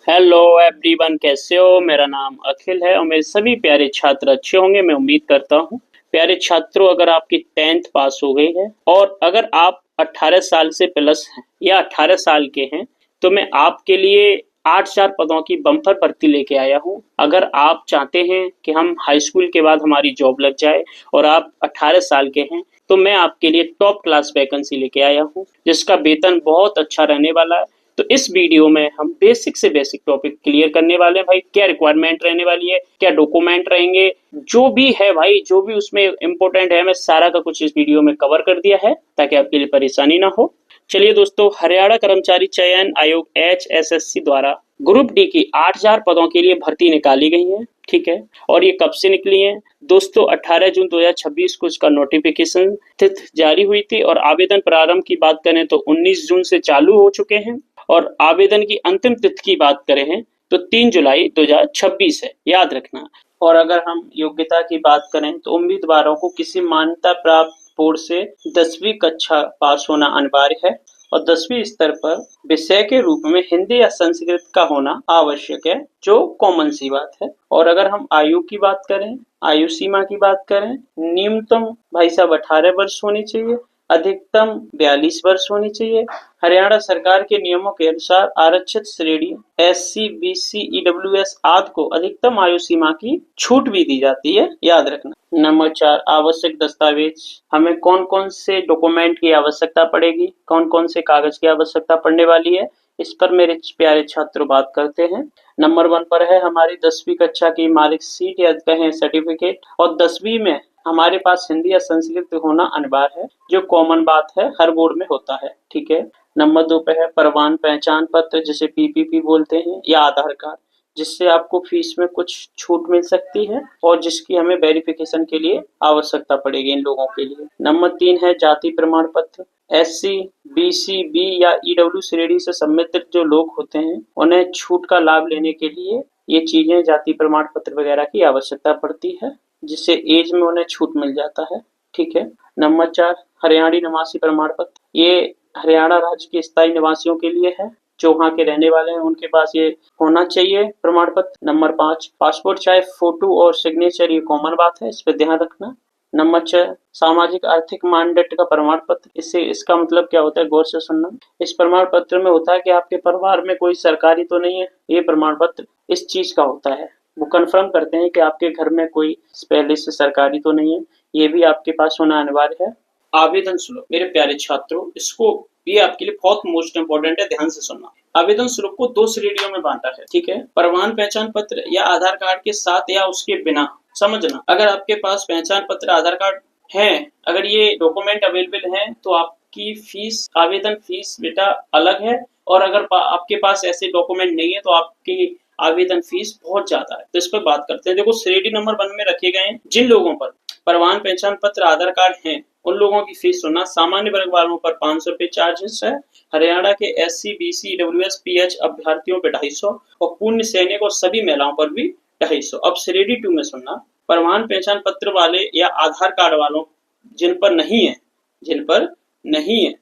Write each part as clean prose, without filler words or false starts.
Hello everyone, कैसे हो। मेरा नाम अखिल है और मेरे सभी प्यारे छात्र अच्छे होंगे, मैं उम्मीद करता हूँ। प्यारे छात्रों, अगर आपकी 10th पास हो गई है और अगर आप 18 साल से प्लस हैं या 18 साल के हैं, तो मैं आपके लिए 8,000 पदों की बम्पर भर्ती लेके आया हूँ। अगर आप चाहते हैं कि हम हाई स्कूल के बाद हमारी जॉब लग जाए और आप 18 साल के हैं, तो मैं आपके लिए टॉप क्लास वैकेंसी लेके आया हूँ, जिसका वेतन बहुत अच्छा रहने वाला है। तो इस वीडियो में हम बेसिक से बेसिक टॉपिक क्लियर करने वाले हैं भाई। क्या रिक्वायरमेंट रहने वाली है, क्या डॉक्यूमेंट रहेंगे, जो भी है भाई, जो भी उसमें इंपॉर्टेंट है, मैं सारा का कुछ इस वीडियो में कवर कर दिया है ताकि आपके लिए परेशानी ना हो। चलिए दोस्तों, हरियाणा कर्मचारी चयन आयोग HSSC द्वारा ग्रुप डी की 8,000 पदों के लिए भर्ती निकाली गई है। ठीक है, और ये कब से निकली है दोस्तों? 18 जून 2026 को इसका नोटिफिकेशन तिथि जारी हुई थी और आवेदन प्रारंभ की बात करें तो 19 जून से चालू हो चुके हैं और आवेदन की अंतिम तिथि की बात करें तो 3 जुलाई 2026 है, याद रखना। और अगर हम योग्यता की बात करें तो उम्मीदवारों को किसी मान्यता प्राप्त बोर्ड से 10वीं कक्षा पास होना अनिवार्य है और 10वीं स्तर पर विषय के रूप में हिंदी या संस्कृत का होना आवश्यक है, जो कॉमन सी बात है। और अगर हम आयु की बात करें, आयु सीमा की बात करें, न्यूनतम भाई साहब 18 वर्ष होनी चाहिए, अधिकतम 42 वर्ष होनी चाहिए। हरियाणा सरकार के नियमों के अनुसार आरक्षित श्रेणी SC, BC, EWS आदि को अधिकतम आयु सीमा की छूट भी दी जाती है, याद रखना। नंबर 4, आवश्यक दस्तावेज। हमें कौन कौन से डॉक्यूमेंट की आवश्यकता पड़ेगी, कौन कौन से कागज की आवश्यकता पड़ने वाली है, इस पर मेरे प्यारे छात्रों बात करते हैं। नंबर 1 पर है हमारी 10वीं कक्षा की मार्कशीट या कहें सर्टिफिकेट, और 10वीं में हमारे पास हिंदी या संस्कृत होना अनिवार्य है, जो कॉमन बात है, हर बोर्ड में होता है। ठीक है। नंबर 2 पे है प्रमाण पहचान पत्र, जिसे PPP बोलते हैं, या आधार कार्ड, जिससे आपको फीस में कुछ छूट मिल सकती है और जिसकी हमें वेरिफिकेशन के लिए आवश्यकता पड़ेगी इन लोगों के लिए। नंबर 3 है जाति प्रमाण पत्र। SC, BC, B या EW श्रेणी से संबंधित जो लोग होते हैं, उन्हें छूट का लाभ लेने के लिए ये चीजें, जाति प्रमाण पत्र वगैरह की आवश्यकता पड़ती है, जिससे एज में उन्हें छूट मिल जाता है। ठीक है। नंबर 4, हरियाणवी निवासी प्रमाण पत्र। ये हरियाणा राज्य के स्थायी निवासियों के लिए है, जो वहाँ के रहने वाले हैं, उनके पास ये होना चाहिए प्रमाण पत्र। नंबर 5, पासपोर्ट साइज फोटो और सिग्नेचर, ये कॉमन बात है, इस पर ध्यान रखना। नंबर 6, सामाजिक आर्थिक मानदंड का प्रमाण पत्र। इसका मतलब क्या होता है, गौर से सुनना। इस प्रमाण पत्र में होता है कि आपके परिवार में कोई सरकारी तो नहीं है, ये प्रमाण पत्र इस चीज का होता है। वो कंफर्म करते हैं कि आपके घर में कोई पहले से सरकारी तो नहीं है, ये भी आपके पास होना अनिवार्य है। आवेदन शुल्क, मेरे प्यारे छात्रों, इसको ये आपके लिए बहुत मोस्ट इंपोर्टेंट है, ध्यान से सुनना। आवेदन शुल्क को 2 श्रेणियों में बांटा है। ठीक है। प्रमाण पहचान पत्र या आधार कार्ड के साथ या उसके बिना। समझना, अगर आपके पास पहचान पत्र, आधार कार्ड है, अगर ये डॉक्यूमेंट अवेलेबल हैं, तो आपकी फीस, आवेदन फीस बेटा अलग है। और अगर आपके पास ऐसे डॉक्यूमेंट नहीं है तो आपकी आवेदन फीस बहुत ज्यादा है। तो इस पर बात करते हैं। देखो, श्रेणी नंबर 1 में रखे गए हैं जिन लोगों पर प्रमाण पहचान पत्र, आधार कार्ड है, उन लोगों की फीस सुनना। सामान्य वर्ग वालों पर 500 रुपए चार्जेस है। हरियाणा के SC, BC, EWS, PH अभ्यर्थियों पे 250 और पूर्ण सैनिक और सभी महिलाओं पर भी 250। अब श्रेणी 2 में सुनना, प्रमाण पहचान पत्र वाले या आधार कार्ड वालों जिन पर नहीं है,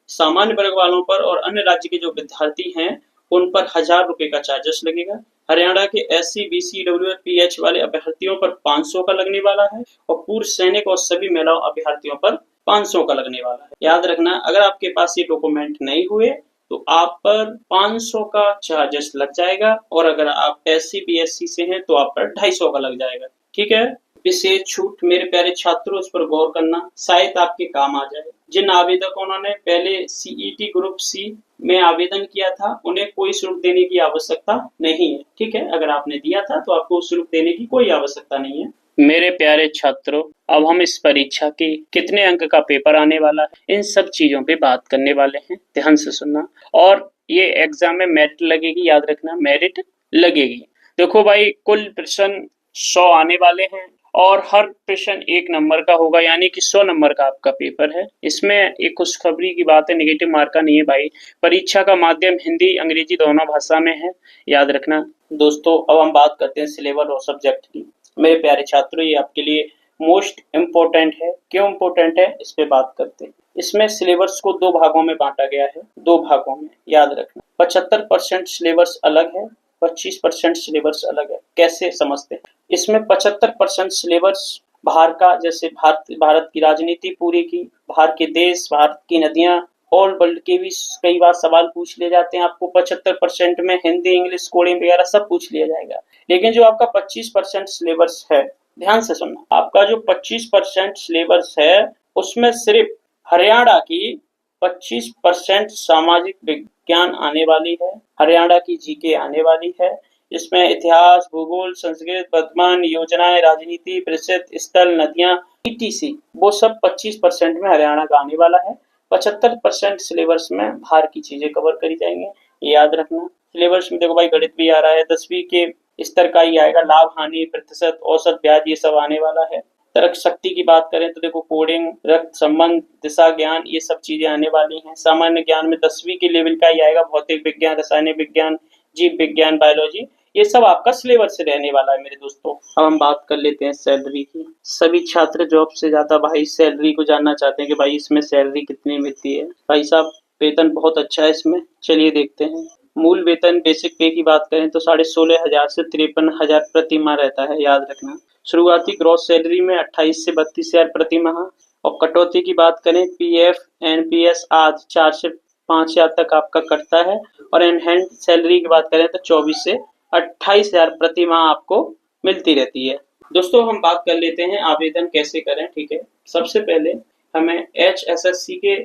सामान्य वर्ग वालों पर और अन्य राज्य के जो विद्यार्थी हैं, उन पर 1,000 रुपए का चार्जेस लगेगा। हरियाणा के SC, BC, EWS, PH वाले अभ्यर्थियों पर 500 का लगने वाला है और पूर्व सैनिक और सभी महिला अभ्यर्थियों पर 500 का लगने वाला है। याद रखना, अगर आपके पास ये डॉक्यूमेंट नहीं हुए तो आप पर 500 का चार्जेस लग जाएगा और अगर आप SC, BSc से हैं तो आप पर 250 का लग जाएगा। ठीक है। विशेष छूट, मेरे प्यारे छात्रों, इस पर गौर करना, शायद आपके काम आ जाए। जिन आवेदकों ने पहले CET ग्रुप C में आवेदन किया था, उन्हें कोई शुल्क देने की आवश्यकता नहीं है। ठीक है। अगर आपने दिया था तो आपको शुल्क देने की कोई आवश्यकता नहीं है। मेरे प्यारे छात्रों, अब हम इस परीक्षा के कितने अंक का पेपर आने वाला है, इन सब चीजों पे बात करने वाले हैं, ध्यान से सुनना। और ये एग्जाम में मेरिट लगेगी, याद रखना, मेरिट लगेगी। देखो भाई, कुल प्रश्न 100 आने वाले हैं और हर प्रश्न 1 नंबर का होगा, यानी कि 100 नंबर का आपका पेपर है। इसमें एक खुशखबरी की बात है, नेगेटिव मार्क का नहीं है भाई। परीक्षा का माध्यम हिंदी अंग्रेजी दोनों भाषा में है, याद रखना। दोस्तों, अब हम बात करते हैं सिलेबस और सब्जेक्ट की। मेरे प्यारे छात्रों, ये आपके लिए मोस्ट इम्पोर्टेंट है। क्यों इम्पोर्टेंट है, इस पे बात करते हैं। इसमें सिलेबस को 2 भागों में बांटा गया है, 2 भागों में, याद रखना। 75% सिलेबस अलग है 25% सिलेबस अलग है। कैसे समझते हैं? इसमें 75% सिलेबस बाहर का, जैसे भारत की राजनीति पूरी की, बाहर के देश, भारत की नदियां, ऑल वर्ल्ड के भी कई बार सवाल पूछ लिए जाते हैं आपको। 75% में हिंदी, इंग्लिश, कोडिंग वगैरह सब पूछ लिया जाएगा। लेकिन जो आपका 25% सिलेबस है, ध्यान से सुनना, आपका जो 25% सिलेबस है उसमें सिर्फ हरियाणा की 25% सामाजिक विज्ञान आने वाली है, हरियाणा की जीके आने वाली है। इसमें इतिहास, भूगोल, संस्कृत, वर्तमान, योजनाएं, राजनीति, परिषद, स्थल, नदियां, ईटीसी, वो सब 25% में हरियाणा का आने वाला है। 75% सिलेबस में बाहर की चीजें कवर करी जाएंगी, ये याद रखना। सिलेबस में देखो भाई, गणित भी आ रहा है, 10वीं के स्तर का ही आएगा, लाभ, हानि, प्रतिशत, औसत, ब्याज, ये सब आने वाला है। तर्क शक्ति की बात करें तो देखो कोडिंग, रक्त संबंध, दिशा ज्ञान, ये सब चीजें आने वाली हैं। सामान्य ज्ञान में 10वीं के लेवल का ही आएगा, भौतिक विज्ञान, रासायनिक विज्ञान, जीव विज्ञान, बायोलॉजी, ये सब आपका सिलेबस से रहने वाला है मेरे दोस्तों। अब हम बात कर लेते हैं सैलरी की। सभी छात्र जॉब से ज्यादा भाई सैलरी को जानना चाहते हैं कि भाई इसमें सैलरी कितनी मिलती है। भाई साहब, वेतन बहुत अच्छा है इसमें, चलिए देखते हैं। मूल वेतन, बेसिक पे की बात करें तो 16,500 से 53,000 प्रति माह रहता है, याद रखना। शुरुआती ग्रॉस सैलरी में 28 से 32,000 प्रति माह, और कटौती की बात करें, पीएफ, एनपीएस आदि 4 से 5,000 तक आपका कटता है। और एनहैंड सैलरी की बात करें तो 24 से 28,000 प्रति माह आपको मिलती रहती है। दोस्तों, हम बात कर लेते हैं आवेदन कैसे करें। ठीक है, सबसे पहले हमें HSSC के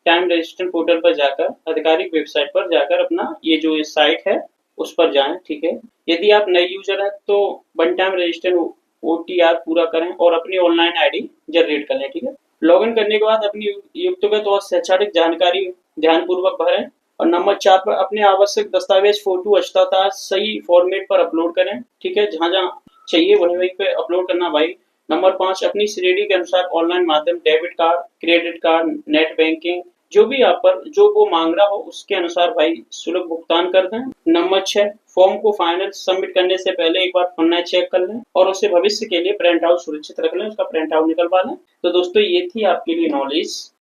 टाइम रजिस्ट्रेशन पोर्टल पर जाकर, आधिकारिक वेबसाइट पर जाकर अपना ये जो साइट है उस पर जाएं। ठीक है, यदि आप नए यूजर हैं तो वन टाइम रजिस्ट्रेशन OTR पूरा करें और अपनी ऑनलाइन आईडी जनरेट कर लें। ठीक है, लॉगिन करने के बाद अपनी व्यक्तिगत और शैक्षणिक जानकारी ध्यानपूर्वक भरें, और नंबर 4 पर अपने आवश्यक दस्तावेज, फोटो, अष्टाता सही फॉर्मेट पर अपलोड करें। ठीक है, जहां जहां चाहिए वहीं पे अपलोड करना भाई। नंबर 5, अपनी श्रेणी के अनुसार ऑनलाइन माध्यम, debit card, credit card, net banking, जो भी आप पर जो वो मांग रहा हो उसके अनुसार भाई शुल्क भुगतान कर दें। नंबर 6, फॉर्म को फाइनल सबमिट करने से पहले एक बार पन्ना चेक कर लें और उसे भविष्य के लिए प्रिंट आउट सुरक्षित रख लें, उसका प्रिंट आउट निकलवा लें। तो दोस्तों, ये थी आपके लिए नॉलेज